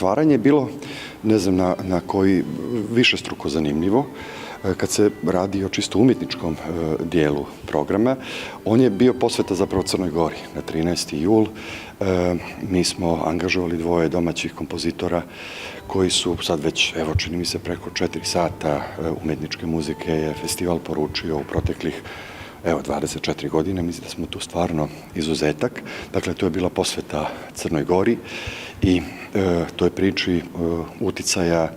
Otvaranje je bilo, ne znam na koji, višestruko zanimljivo. Kad se radi o čisto umjetničkom dijelu programa, on je bio posveta zapravo Crnoj Gori. Na 13. jul mi smo angažovali dvoje domaćih kompozitora koji su sad već, evo čini mi se, preko 4 sata umjetničke muzike je festival poručio u proteklih 24 godine. Mislim da smo tu stvarno izuzetak. Dakle, to je bila posveta Crnoj Gori i toj priči uticaja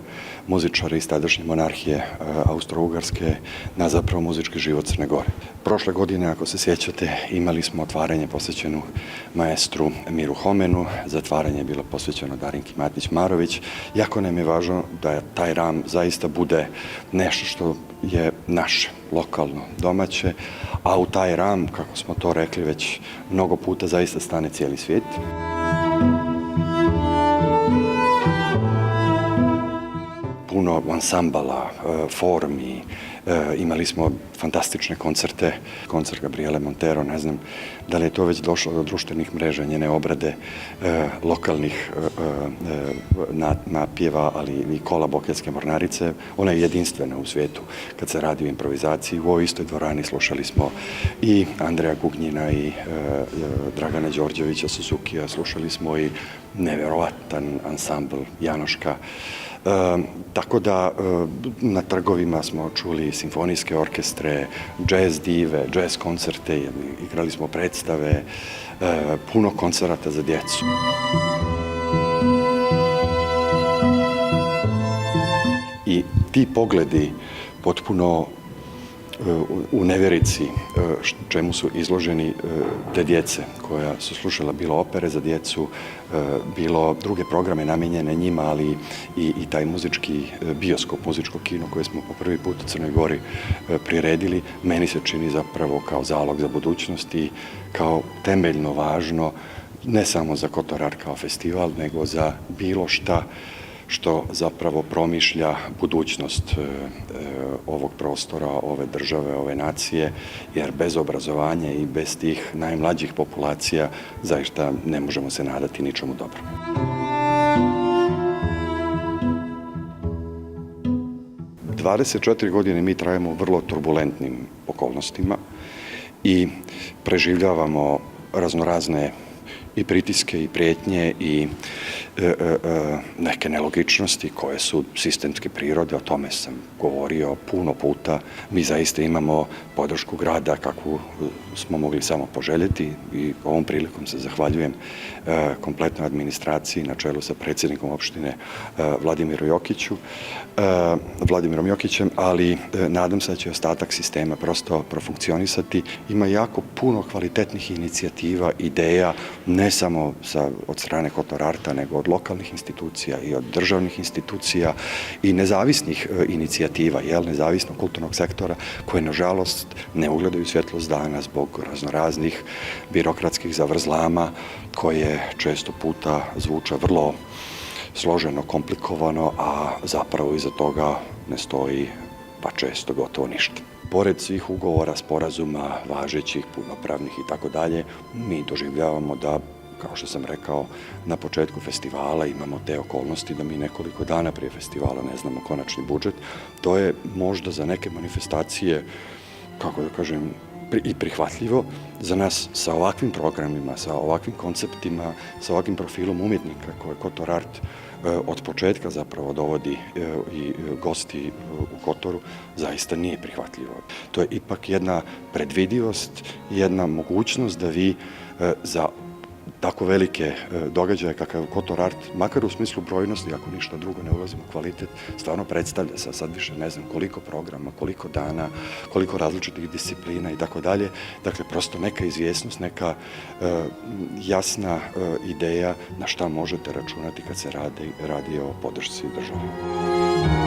muzičara iz tadašnje monarhije Austro-Ugarske na zapravo muzički život Crne Gore. Prošle godine, ako se sjećate, imali smo otvaranje posvećenu maestru Miru Homenu, zatvaranje je bilo posvećeno Darinki Matić-Marović. Jako nam je važno da taj ram zaista bude nešto što je naše, lokalno, domaće, a u taj ram, kako smo to rekli već mnogo puta, zaista stane cijeli svijet. Puno ansambala, formi, imali smo fantastične koncerte, koncert Gabriele Montero, ne znam da li je to već došlo do društvenih mreža, njene obrade lokalnih napjeva, ali i kola Bokeljske mornarice. Ona je jedinstvena u svijetu kad se radi o improvizaciji. U ovoj istoj dvorani slušali smo i Andreja Gugnjina i Dragana Đorđevića Suzukija, slušali smo i nevjerovatan ansambl Janoška. Tako da na trgovima smo čuli simfonijske orkestre, džez dive, džez koncerte, igrali smo predstave, puno koncerata za djecu. I ti pogledi potpuno u nevjerici čemu su izloženi te djece koja su slušala bilo opere za djecu, bilo druge programe namijenjene njima, ali i taj muzički bioskop, muzičko kino koje smo po prvi put u Crnoj Gori priredili, meni se čini zapravo kao zalog za budućnost i kao temeljno važno ne samo za Kotor Art kao festival, nego za bilo šta što zapravo promišlja budućnost ovog prostora, ove države, ove nacije, jer bez obrazovanja i bez tih najmlađih populacija zaista ne možemo se nadati ničemu dobrom. Dvadeset 24 godine mi trajemo u vrlo turbulentnim okolnostima i preživljavamo raznorazne i pritiske i prijetnje i neke nelogičnosti koje su sistemske prirode, o tome sam govorio puno puta. Mi zaista imamo podršku grada kakvu smo mogli samo poželjeti i ovom prilikom se zahvaljujem kompletnoj administraciji na čelu sa predsjednikom opštine Vladimirom Jokićem, ali nadam se da će ostatak sistema prosto profunkcionisati. Ima jako puno kvalitetnih inicijativa, ideja, ne samo od strane Kotor Arta, nego od lokalnih institucija i od državnih institucija i nezavisnih inicijativa, nezavisnog kulturnog sektora, koje nažalost ne ugledaju svjetlost dana zbog raznoraznih birokratskih zavrzlama koje često puta zvuče vrlo složeno, komplikovano, a zapravo iza toga ne stoji pa često gotovo ništa. Pored svih ugovora, sporazuma, važećih, punopravnih i tako dalje, mi doživljavamo da, kao što sam rekao, na početku festivala imamo te okolnosti da mi nekoliko dana prije festivala ne znamo konačni budžet. To je možda za neke manifestacije, kako da kažem, i prihvatljivo. Za nas sa ovakvim programima, sa ovakvim konceptima, sa ovakvim profilom umjetnika koje Kotor Art od početka zapravo dovodi i gosti u Kotoru, zaista nije prihvatljivo. To je ipak jedna predvidivost, jedna mogućnost da vi za tako velike događaje kakav je Kotor Art, makar u smislu brojnosti, ako ništa drugo ne ulazimo u kvalitet, stvarno predstavlja se, sad više ne znam koliko programa, koliko dana, koliko različitih disciplina i tako dalje. Dakle, prosto neka izvjesnost, neka jasna ideja na šta možete računati kad se radi o podršci države.